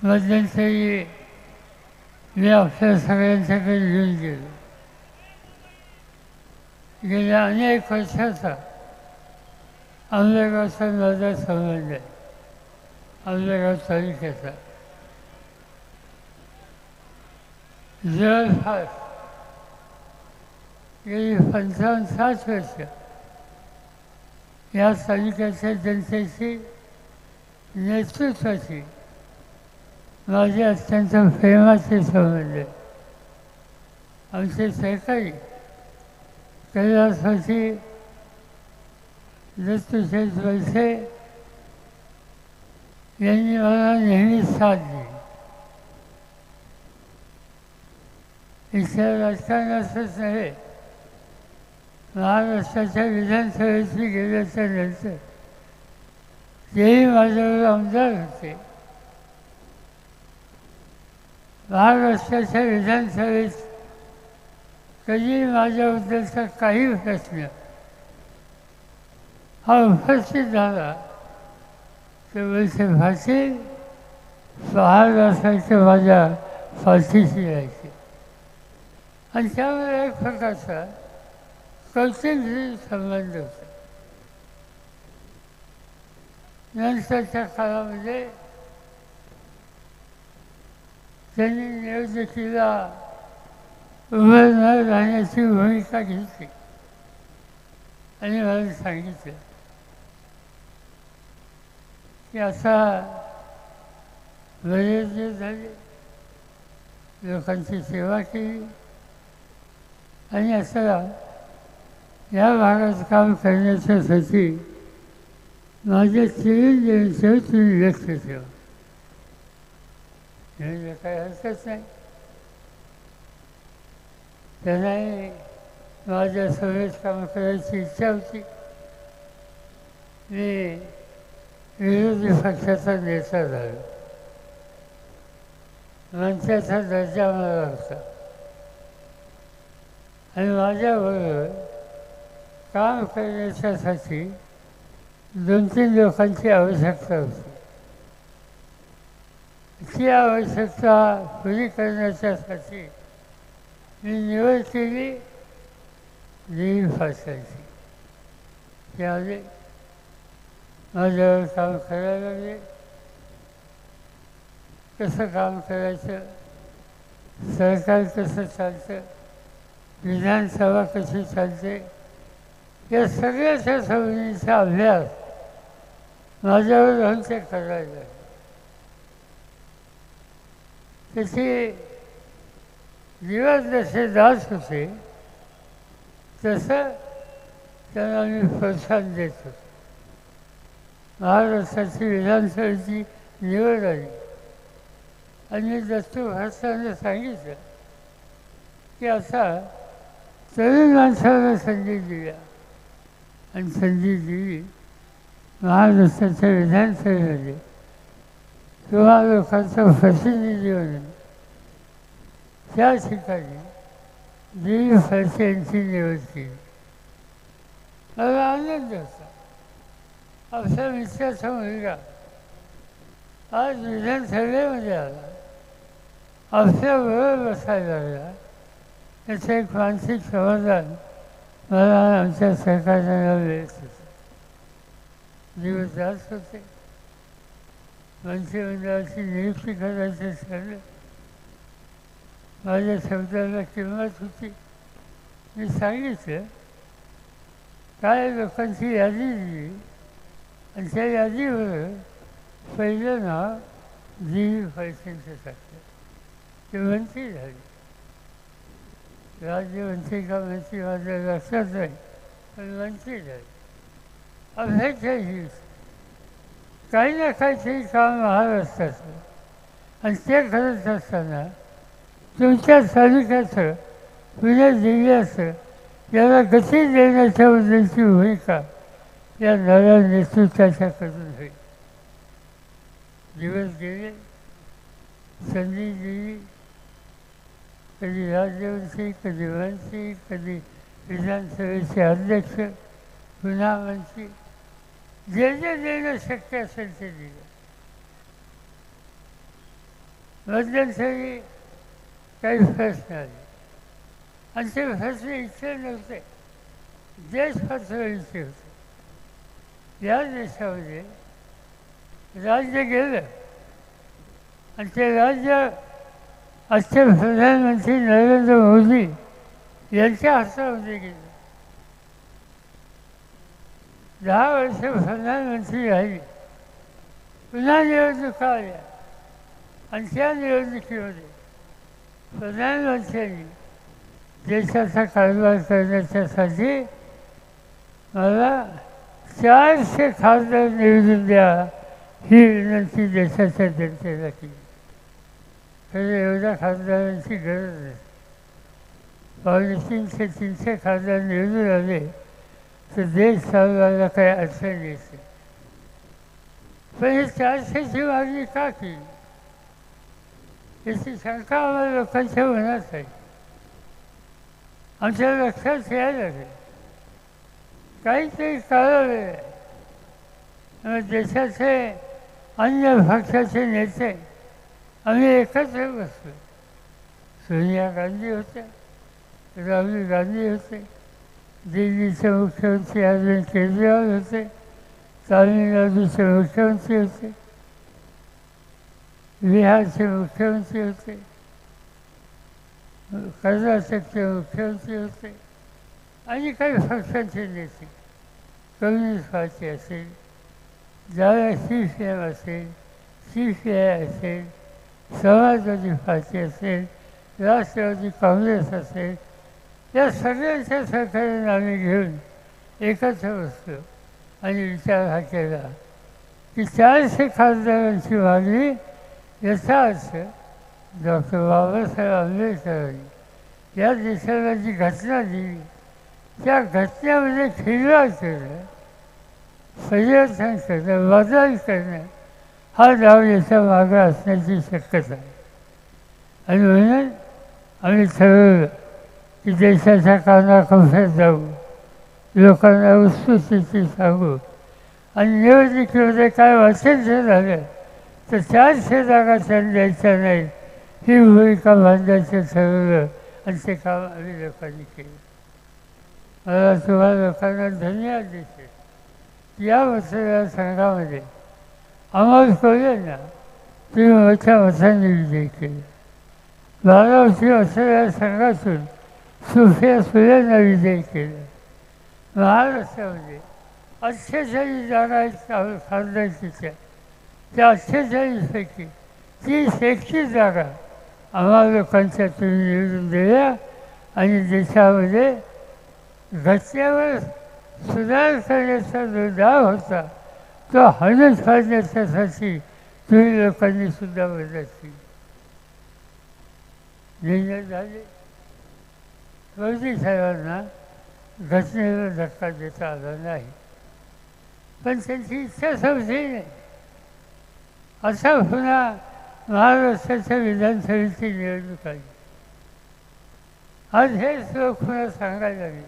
मध्यंतरी मी आपल्या सगळ्यांच्याकडे घेऊन गेलो. गेल्या अनेक वर्षाचा आंबेगावचा माझा संबंध आहे, आंबेगाव तालुक्याचा. जवळपास गेली 55-60 वर्ष या तालुक्याच्या जनतेची नेतृत्वाची माझे अत्यंत प्रेमाचे संबंध आहे. आमचे सहकारी कैलासवासी दत्तूशेठ वळसे यांनी मला नेहमी साथ दिली. इथल्या राजकारणातच नव्हे, महाराष्ट्राच्या विधानसभेची गेल्याच्या नंतर तेही माझ्यावर आमदार होते. महाराष्ट्राच्या विधानसभेत कधी माझ्याबद्दलचा काही प्रश्न हा उपस्थित झाला तर वळसे पाटील महाराष्ट्राचे माझ्या पाठीशी राहायचे. आणि त्यामुळे एक प्रकारचा कौटुंबिक संबंध होता. नंतरच्या काळामध्ये त्यांनी निवडणुकीला उभं न राहण्याची भूमिका घेतली आणि मला सांगितलं की असा बरेच दिवस झाले लोकांची सेवा केली आणि असं या भागात काम करण्याच्यासाठी माझ्या चिरंजीवींचं तुम्ही व्यक्त ठेवा. म्हणजे काही हरकत नाही. त्यांनाही माझ्यासोबत काम करायची इच्छा होती. मी विरोधी पक्षाचा नेता झालो. मंत्र्याचा दर्जा मला होता आणि माझ्याबरोबर काम करण्याच्यासाठी 2-3 लोकांची आवश्यकता होती. ती आवश्यकता पुरी करण्याच्यासाठी मी निवड केली दिलीप पाटलांची. ते आले, माझ्यावर काम करायला लागले. कसं काम करायचं, सरकार कसं चालतं, विधानसभा कशी चालते, या सगळ्याच्या संबंधीचा अभ्यास माझ्यावर राहून ते करायला लागले. त्याचे दिवस जसे जात होते तसं त्यांना मी प्रोत्साहन देत होतो. महाराष्ट्राची विधानसभेची निवड आली आणि मी दत्तू भाषांना सांगितलं की असा तरुण माणसाला संधी दिल्या आणि संधी दिली महाराष्ट्राच्या विधानसभेमध्ये किंवा लोकांचा प्रतिनिधी म्हणून त्या ठिकाणी दिलीप वळसे यांची निवड केली. मला आनंद होता. आपल्या मित्राचा मुलगा आज विधानसभेमध्ये आला, आपल्याबरोबर बसायला लागला, याचं एक मानसिक समाधान मला आमच्या सरकारला मिळत होतं. दिवस जात होते, मंत्रिमंडळाची नियुक्ती करायचं ठरलं. माझ्या शब्दाला किंमत होती. मी सांगितलं काय लोकांची यादी दिली आणि त्या यादीवर पहिलं नाव दिलीप वळसेंचं टाकलं. ते मंत्री झाले. राज्यमंत्री का मंत्री माझ्या लक्षात नाही, पण मंत्री झाले. अभ्याच्या दिवस काही ना काहीतरी काम महाराष्ट्राचं आणि ते करत असताना तुमच्या तालुक्याचं, पुणे जिल्ह्याचं याला गती देण्याच्याबद्दलची भूमिका या नव्या नेतृत्वाच्याकडून होईल. दिवस गेले, संधी दिली. कधी राज्यमंत्री, कधी मंत्री, कधी विधानसभेचे अध्यक्ष, पुन्हा मंत्री, जे जे देणं शक्य असेल ते दिलं. मध्यंतरी काही प्रश्न आले आणि ते प्रश्न इच्छा नव्हते, देश फसवायचे होते. या देशामध्ये राज्य गेलं आणि ते राज्य आजचे प्रधानमंत्री नरेंद्र मोदी यांच्या हातामध्ये गेलं. 10 वर्ष प्रधानमंत्री राहिले, पुन्हा निवडणुका आल्या आणि त्या निवडणुकीमध्ये प्रधानमंत्र्यांनी देशाचा कारभार करण्याच्यासाठी मला 400 खासदार निवडून द्या ही विनंती देशाच्या जनतेला केली. खरं एवढ्या खासदारांची गरज नाही. 250-300 खासदार निवडून आले तर देश चालवायला काही अडचण येते. पण हे 400ची मागणी का केली याची शंका आम्हाला लोकांच्या मनात आहे. आमच्या लक्षात यायला लागेल काहीतरी करावे. देशाचे अन्य पक्षाचे नेते आम्ही एकत्र बसलो. सोनिया गांधी होत्या, राहुल गांधी होते, दिल्लीचे मुख्यमंत्री अरविंद केजरीवाल होते, तामिळनाडूचे मुख्यमंत्री होते, बिहारचे मुख्यमंत्री होते, कर्नाटकचे मुख्यमंत्री होते आणि काही पक्षांचे नेते. कम्युनिस्ट पार्टी असेल, ज्याला CPM असेल, CPI असेल, समाजवादी पार्टी असेल, राष्ट्रवादी काँग्रेस असेल, या सगळ्यांच्या सहकार्याने आम्ही घेऊन एकत्र बसलो आणि विचार हा केला की 400 खासदारांची मागणी याचा अर्थ डॉक्टर बाबासाहेब आंबेडकरांनी या देशाला जी घटना दिली त्या घटनेमध्ये खिलवाड करणं, परिवर्तन करणं, बदल करणं हा डाव याच्या मागे असण्याची शक्यता आहे. आणि म्हणून आम्ही ठरवलं की देशाच्या कानाकोपऱ्यात जाऊ, लोकांना वस्तुस्थिती सांगू आणि निवडणुकीमध्ये काय वाचन झालं तर 400 जागा त्यांना द्यायच्या नाहीत ही भूमिका बांधायचं ठरवलं आणि ते काम आम्ही लोकांनी केलं. मला तुम्हाला लोकांना धन्यवाद देते की या मतदारसंघामध्ये अमोल कोल्हेंना तुम्ही मोठ्या मतांनी विजयी केलं. बारामती मतदारसंघातून सुप्रिया सुळेंना विजयी केलं. महाराष्ट्रामध्ये 48 जागा आहेत खासदारकीच्या, त्या 48पैकी 30-31 जागा आम्हाला लोकांच्या तुम्ही निवडून दिल्या आणि देशामध्ये घटनेवर सुधार करण्याचा जो डाव होता तो हाणून पाडण्याच्यासाठी तुम्ही लोकांनी सुद्धा मदत केली. निर्णय झाले. मोदी साहेबांना घटनेला धक्का देता आला नाही, पण त्यांची इच्छा समजली नाही. असा पुन्हा महाराष्ट्राच्या विधानसभेची निवडणूक आली. आज हेच लोक पुन्हा सांगायला लागले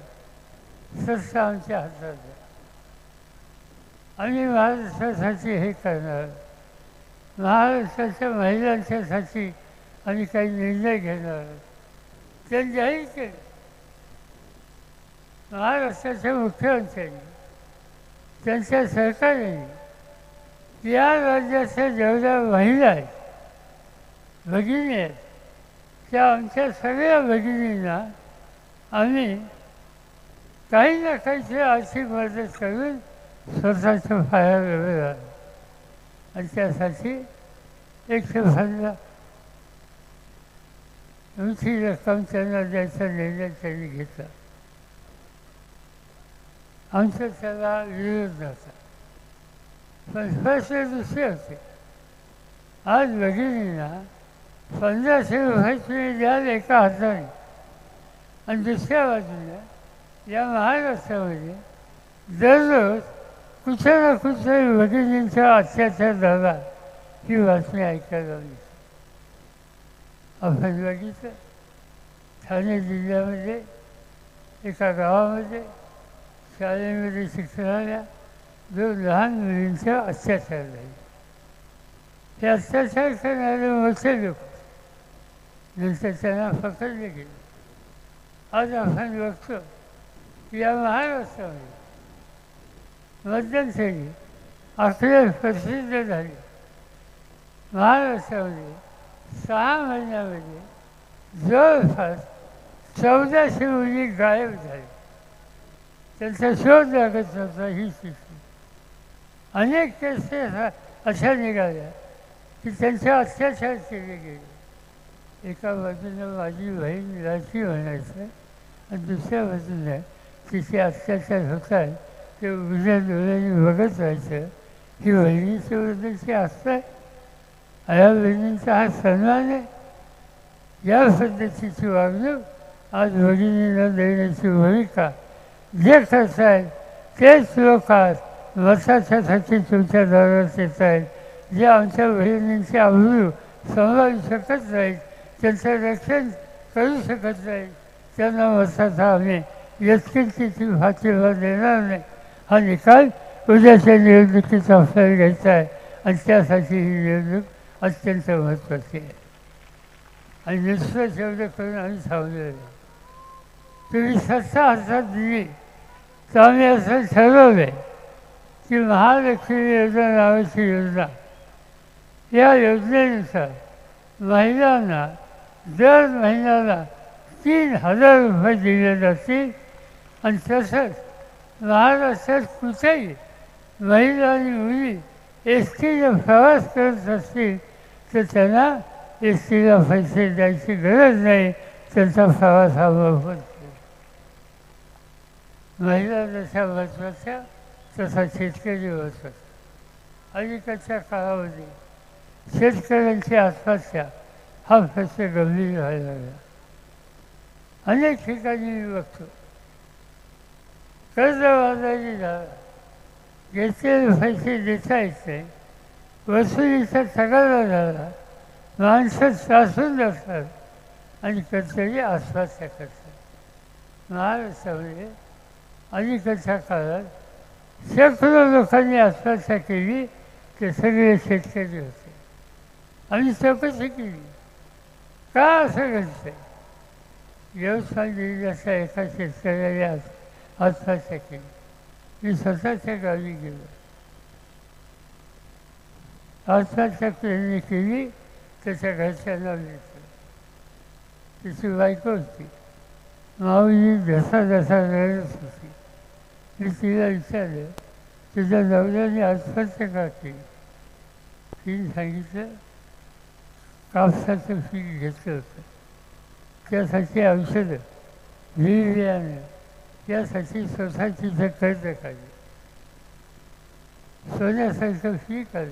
सत्ता आमच्या हातात आहे, आम्ही महाराष्ट्रासाठी हे करणार, महाराष्ट्राच्या महिलांच्यासाठी आम्ही काही निर्णय घेणार. त्यांनी जाहीर केलं. महाराष्ट्राच्या मुख्यमंत्र्यांनी त्यांच्या सरकारने या राज्याच्या जेवढ्या महिला आहेत, भगिनी आहेत, त्या आमच्या सगळ्या भगिनींना आम्ही काही ना काहीतरी आर्थिक मदत करून स्वतःच्या पायावर उभे राहतो आणि त्यासाठी 150 उंची रक्कम त्यांना द्यायचा निर्णय त्यांनी घेतला. आमचा त्याला विरोध नव्हता, पण प्रश्न दुसरे होते. आज भगिनींना 1500 रुपये तुम्ही द्याल एका हाताने आणि दुसऱ्या बाजूला या महाराष्ट्रामध्ये दररोज कुठे ना कुठे भगिनींचा अत्याचार झाला ही बातमी ऐकायला मिळते. आपण बघितलं ठाणे जिल्ह्यामध्ये एका गावामध्ये शाळेमध्ये शिक्षणाऱ्या 2 लहान मुलींचा अत्याचार झाले. हे अत्याचार करणारे मोठे लोक नंतर त्यांना पकडले गेले. आज आपण बघतो या महाराष्ट्रामध्ये मध्यंतरी अखेर प्रसिद्ध झाली. महाराष्ट्रामध्ये 6 महिन्यामध्ये जवळपास 1400 मुली गायब झाल्या. त्यांचा शोध लागत नव्हता ही स्थिती. अनेक केसेस अशा निघाल्या की त्यांच्या अत्याचार केले गेले. एका बाजूनं माझी बहीण राशी म्हणायचं आणि दुसऱ्या बाजूनं तिचे अत्याचार होत आहेत ते उघड्या डोळ्याने बघत राहायचं. ही बहिणीच्या बद्दलची आस्था आहे. या बहिणींचा हा सन्मान आहे. या पद्धतीची वागणूक आज भगिनींना देण्याची भूमिका जे करतायत तेच लोक आज मताच्यासाठी तुमच्या दारात येत आहेत. जे आमच्या बहिणींची अब्रू सांभाळू शकत नाहीत, त्यांचं रक्षण करू शकत नाहीत, त्यांना मताचा आम्ही यत्किंचित फाशीला देणार नाही. हा निकाल उद्याच्या निवडणुकीत आपल्याला घ्यायचा आहे आणि त्यासाठी ही निवडणूक अत्यंत महत्त्वाची आहे. आणि नुसतं शब्द करून आम्ही थांबलेलो आहे. तुम्ही सत्ता हातात दिली तर आम्ही असं ठरवलं आहे की महालक्ष्मी योजना नावाची योजना, या योजनेनुसार महिलांना दर महिन्याला 3000 रुपये दिले जातील. आणि तसंच महाराष्ट्रात कुठेही महिला आणि मुली एस टीने प्रवास करत असतील तर त्यांना एस टीला पैसे द्यायची गरज नाही. त्यांचा प्रवास हा मोफत. महिला जशा महत्त्वाच्या तसा शेतकरी महत्त्वाचा. अलीकडच्या काळामध्ये शेतकऱ्यांची आत्महत्या हा प्रश्न गंभीर व्हायला लागला. अनेक ठिकाणी मी बघतो कर्जबाजारी झाला, घेतलेले पैसे देता येत नाही, वसुलीचा तगादा झाला, माणसं त्रासून जातात आणि कधीतरी आत्महत्या करतात. महाराष्ट्रामध्ये अलीकडच्या काळात शेकडो लोकांनी आत्महत्या केली. ते सगळे शेतकरी होते. आम्ही चौकशी केली का असं घडतं. यवतमाळ जिल्ह्याच्या एका शेतकऱ्याने आत्महत्या केली. मी स्वतःच्या गावी गेलो. आत्महत्या त्यांनी केली. त्याच्या घरच्यांना भेटलं. तिची बायको होती. माऊली जसा रडत होती. मी तिला विचारलं तुझ्या नवऱ्याने आत्महत्या का केली. तिने सांगितलं कापसाचं पीक घेतलं होतं, त्यासाठी औषधं, बियाणं, त्यासाठी स्वतःची कर्ज काढले. सोन्यासारखं पीक आलं,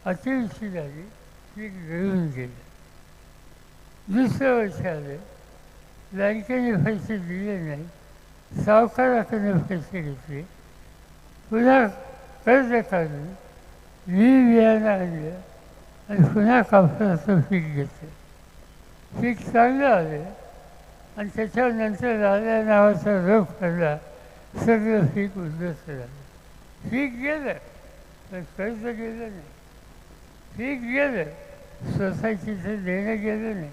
अतिवृष्टी झाली, पीक गळून गेलं. दुसरं वर्ष आलं, बँकेने पैसे दिले नाही, सावकाराकडे पैसे घेतले, पुन्हा कर्ज काढून बियाणं आणलं आणि पुन्हा कापसाचं पीक घेतलं. पीक चांगलं आलं आणि त्याच्यानंतर लाल्या नावाचा रोग पडला. सगळं पीक उद्ध्वस्त झालं. पीक गेलं पण कर्ज गेलं नाही. पीक गेलं, सोसायटीचं देणं गेलं नाही.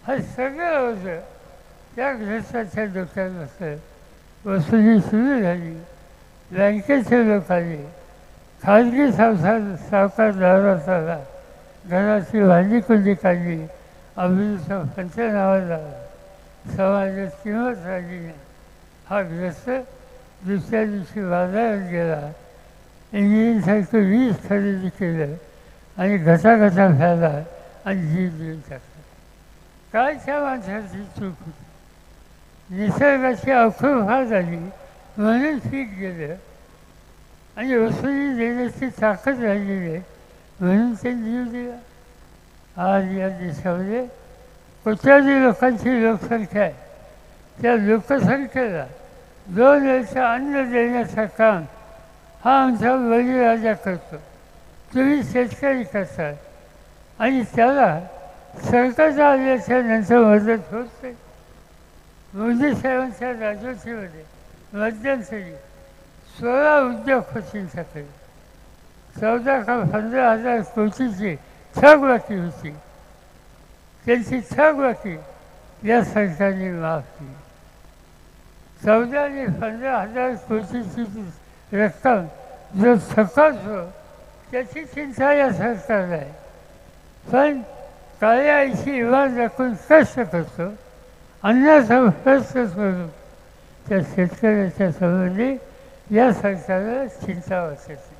हा सगळं होतं त्या ग्रस्ताच्या डोक्यात बसलं. वसुली सुरू झाली. बँकेचे लोक आले, खाजगी सावकार दारात आला, घराची भांडीकुंडी काढली, अभिनेचा पंचनामा झाला. समाजात किंमत राहिली नाही. हा ग्रस्त दुसऱ्या दिवशी बाजारात गेला, इंजिनसारखं वीज खरेदी केलं आणि घटाघटा फॅला आणि जीव देऊन टाकला. काय त्या माणसाची चूक होती. निसर्गाची अवखळ झाली म्हणून पीक गेलं आणि वसुली देण्याची ताकद राहिली नाही म्हणून ते जीव दिला. आज या देशामध्ये कोट्यावधी लोकांची लोकसंख्या आहे. त्या लोकसंख्येला 2 वेळचं अन्न देण्याचं काम हा आमचा बळीराजा करतो. तुम्ही शेतकरी करतात आणि त्याला सरकार आल्याच्या नंतर मदत होत नाही. मोदी साहेबांच्या राजवटीमध्ये मध्यंतरी 16 उद्योगपतींच्याकडे 14 का 15 हजार कोटीची थकबाकी होती. त्यांची थकबाकी या सरकारने माफ केली. 14 आणि 15,000 कोटीची रक्कम जो थकवतो त्याची चिंता या सरकारला आहे. पण काळ्या आईची इवान राखून कष्ट करतो, अन्नाचा प्रश्न सोडून त्या शेतकऱ्याच्या संबंधी या सरकारला चिंता वाटत नाही.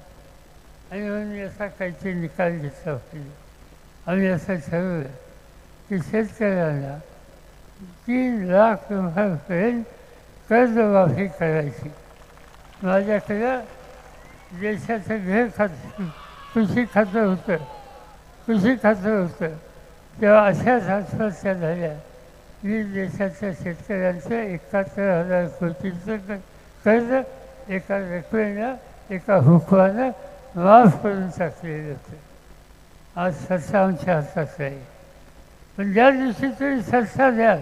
आणि म्हणून याचा काहीतरी निकाल घेतला पाहिजे. आम्ही असं ठरवलं की शेतकऱ्यांना 3 लाख रुपयापर्यंत कर्जमाफी करायची. माझ्याकडं देशाचं कृषी खातं होतं. तेव्हा अशाच आत्महत्या झाल्या. मी देशाच्या शेतकऱ्यांचं 71,000 कोटीचं कर्ज एका रकमेनं, एका हुकमानं माफ करून टाकलेलं होतं. आज सत्ता आमच्या हातात आहे. पण ज्या दिवशी तुम्ही सत्ता द्याल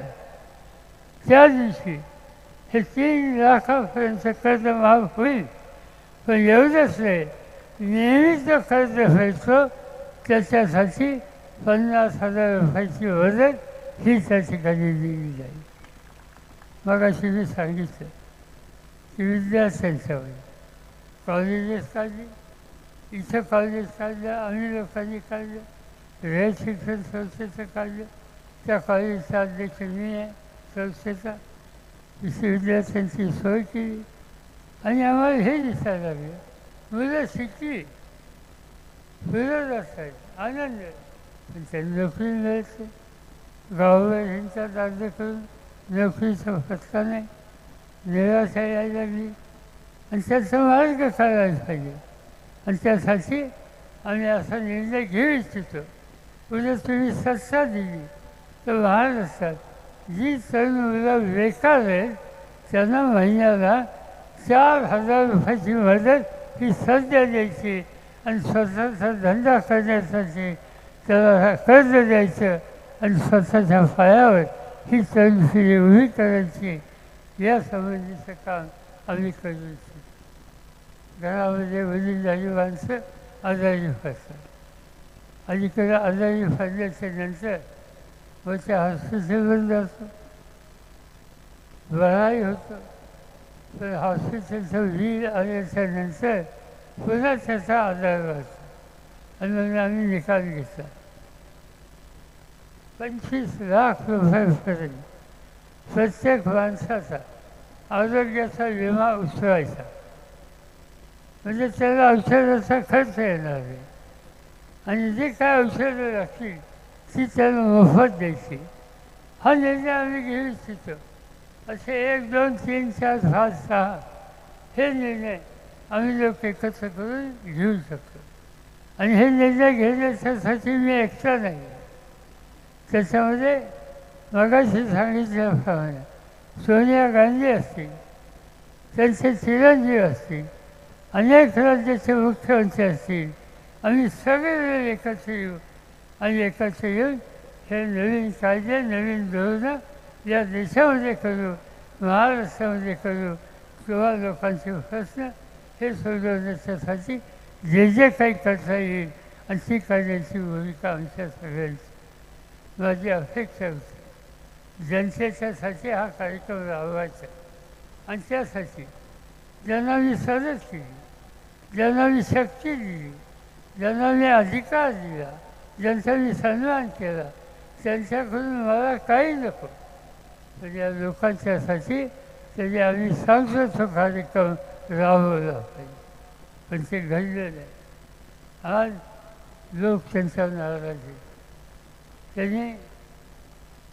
त्या दिवशी हे 3 लाखापर्यंत कर्ज माफ होईल. पण एवढंच नाही, नेहमीच जो कर्ज फेडतो त्याच्यासाठी 50,000 रुपयाची मदत ही त्या ठिकाणी दिली जाईल. मगाशी मी सांगितलं की विद्यार्थ्यांच्यावर कॉलेजेस काढली, इथं कॉलेज काढलं, आम्ही लोकांनी काढलं, रयत शिक्षण संस्थेचं काढलं, त्या कॉलेजचा अध्यक्ष मी आहे संस्थेचा. विद्यार्थ्यांची सोय केली आणि आम्हाला हे दिसायला लागलं मुलं शिकली, विरोध असायचा, आनंद, पण त्यांनी नोकरी मिळते. गावावर ह्यांच्यात अर्ज करून नोकरीचा फटका नाही, निराशा यायला लागली आणि त्याचा मार्ग काढायला पाहिजे. आणि त्यासाठी आम्ही असा निर्णय घेऊ इच्छितो. उद्या तुम्ही सत्ता दिली तर महाराष्ट्रात जी तरुण मुलं बेकार आहेत त्यांना महिन्याला 4,000 रुपयाची मदत ही सध्या द्यायची आणि स्वतःचा धंदा करण्यासाठी त्याला कर्ज द्यायचं आणि स्वतःच्या पायावर ही तरुण पिढी उभी करायची. या संबंधीचं काम आम्ही करू इच्छितो. घरामध्ये वडीलधारी माणसं आजारी पडतात. अलीकडे आजारी पडल्याच्या नंतर व त्या हॉस्पिटलवर जातो, बराही होतो. पण हॉस्पिटलचं बिल आल्याच्या नंतर पुन्हा त्याचा आजार वाढतो. आणि म्हणून आम्ही निकाल घेतला 25 लाख रुपयापर्यंत प्रत्येक माणसाचा आरोग्याचा विमा उचलायचा. म्हणजे त्याला औषधाचा खर्च येणार नाही आणि जे काय औषधं लागतील ती त्याला मोफत द्यायची. हा निर्णय आम्ही घेऊ इच्छितो. असे 1, 2, 3, 4, 5, 6 हे निर्णय आम्ही लोक एकत्र करून घेऊ शकतो. आणि हे निर्णय घेण्याच्यासाठी मी एकटा नाही. त्याच्यामध्ये मगाशी सांगितल्याप्रमाणे सोनिया गांधी असतील, त्यांचे चिरंजीव असतील, अनेक राज्याचे मुख्यमंत्री असतील, आम्ही सगळे एकत्र येऊ आणि एकत्र येऊन हे नवीन कायदे, नवीन धोरणं या देशामध्ये करू, महाराष्ट्रामध्ये करू. किंवा लोकांचे प्रश्न हे सोडवण्याच्यासाठी जे जे काही करता येईल आणि ती करण्याची भूमिका आमच्या सगळ्यांची. माझी अपेक्षा होती जनतेच्यासाठी हा कार्यक्रम राबवायचा आणि त्यासाठी ज्यांना मी मदत केली, ज्यांना मी शक्ती दिली, ज्यांना मी अधिकार दिला, ज्यांचा मी सन्मान केला, त्यांच्याकडून मला काही नको. तर या लोकांच्यासाठी तरी आम्ही सांगतो तो कार्यक्रम राबवला पाहिजे. पण ते घडलं नाही. आज लोक त्यांच्यावर नाराज आहेत. त्यांनी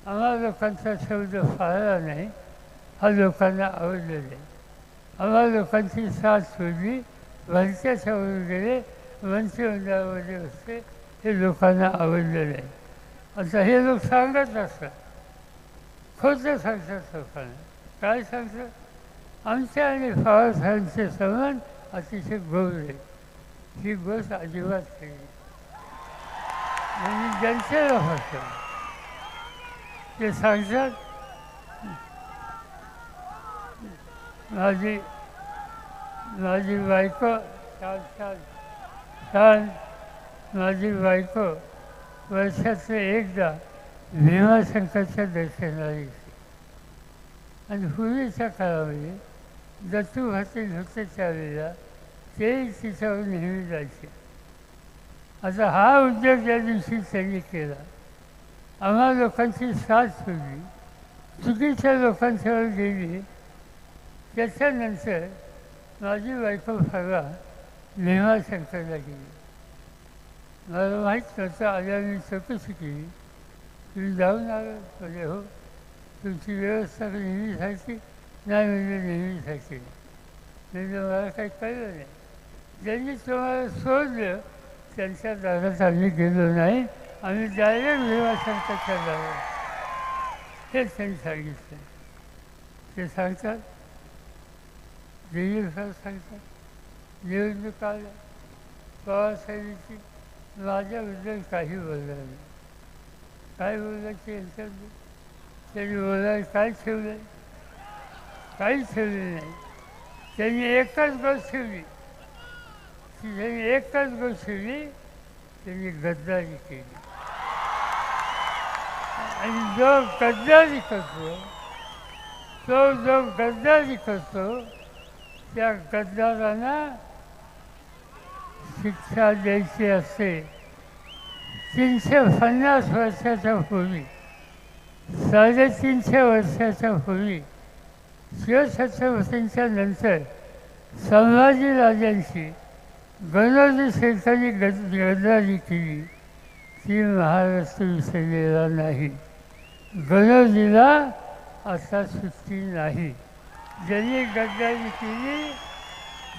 आम्हा लोकांचा शब्द पाळला नाही, हा लोकांना आवडलेला नाही. आम्हा लोकांची साथ सोडली, भरच्याच्यावरून गेले, मंत्रिमंडळामध्ये बसले, हे लोकांना आवडलं नाही. आता हे लोक सांगत असतात, खोटं सांगतात लोकांना. काय सांगतात? आमच्या आणि पवारसाहेबांचे संबंध अतिशय गोड आहे. ही गोष्ट अजिबात केली म्हणजे जनतेला फक्त ते सांगतात. माझी बायको छान माझी बायको वर्षाचं एकदा भीमाशंकरच्या दर्शनाला येते. आणि पूर्वीच्या काळामध्ये दत्तू भातील होत्याच्या वेळेला ते तिच्यावर नेहमी जायचे. आता हा उद्योग ज्या दिवशी त्यांनी केला, आम्हा लोकांची साथ सोडली, चुकीच्या लोकांच्यावर गेली, त्याच्यानंतर माझी बायको फारवा भीमाशंकरला गेली. मला माहीत नव्हतं, आल्यावर मी चौकशी केली. तुम्ही जाऊन आलो म्हणजे हो, तुमची व्यवस्था नेहमीसारखी नाही म्हणजे नेहमीसारखी म्हणजे मला काही कळलं नाही. ज्यांनी तुम्हाला सोडलं त्यांच्या दारात आम्ही गेलो नाही, आम्ही डायरेक्ट भीमाशंकरच्या दारात, हेच त्यांनी सांगितलं. ते सांगतात, देवीर सर सांगतात, निवडणूक आल्या पवारसाहेबांची, माझ्याबद्दल काही बोललं नाही. काय बोलायचे यांच्याबद्दल? त्यांनी बोलायला काय ठेवलं? काहीच ठेवले नाही. त्यांनी एकच गोष्ट ठेवली, त्यांनी एकच गोष्ट ठेवली, त्यांनी गद्दारी केली. आणि जो गद्दारी करतो, जो गद्दारी करतो त्या गद्दारांना शिक्षा द्यायची असते. 350 वर्षाच्या पूर्वी, 350 वर्षाच्या पूर्वी शिवछत्रपतींच्या नंतर संभाजीराजांची गणोजी शेठांनी गद्दारी केली, ती महाराष्ट्र विसरलेला नाही. गणोजीला आता सुट्टी नाही. ज्यांनी गद्दारी केली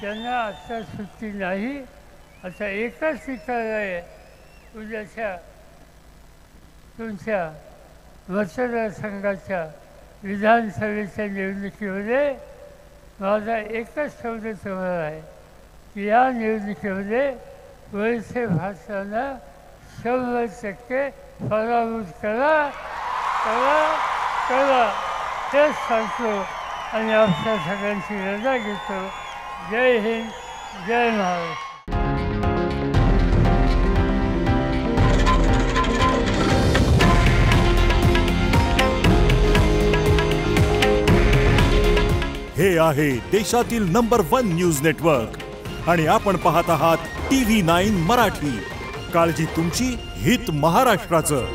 त्यांना आता सुट्टी नाही. आता एकच ठिकाण आहे, उद्याच्या तुमच्या मतदारसंघाच्या विधानसभेच्या निवडणुकीमध्ये माझा एकच शब्द तुम्हाला आहे की या निवडणुकीमध्ये वळसे भाषांना 100% पराभूत करा करा करा हेच सांगतो आणि आपल्या सगळ्यांची रजा घेतो. जय हिंद, जय महाराष्ट्र. हे आहे देशातील नंबर 1 न्यूज नेटवर्क आणि आपण पाहत आहात TV9 मराठी. काळजी तुमची, हित महाराष्ट्राचं.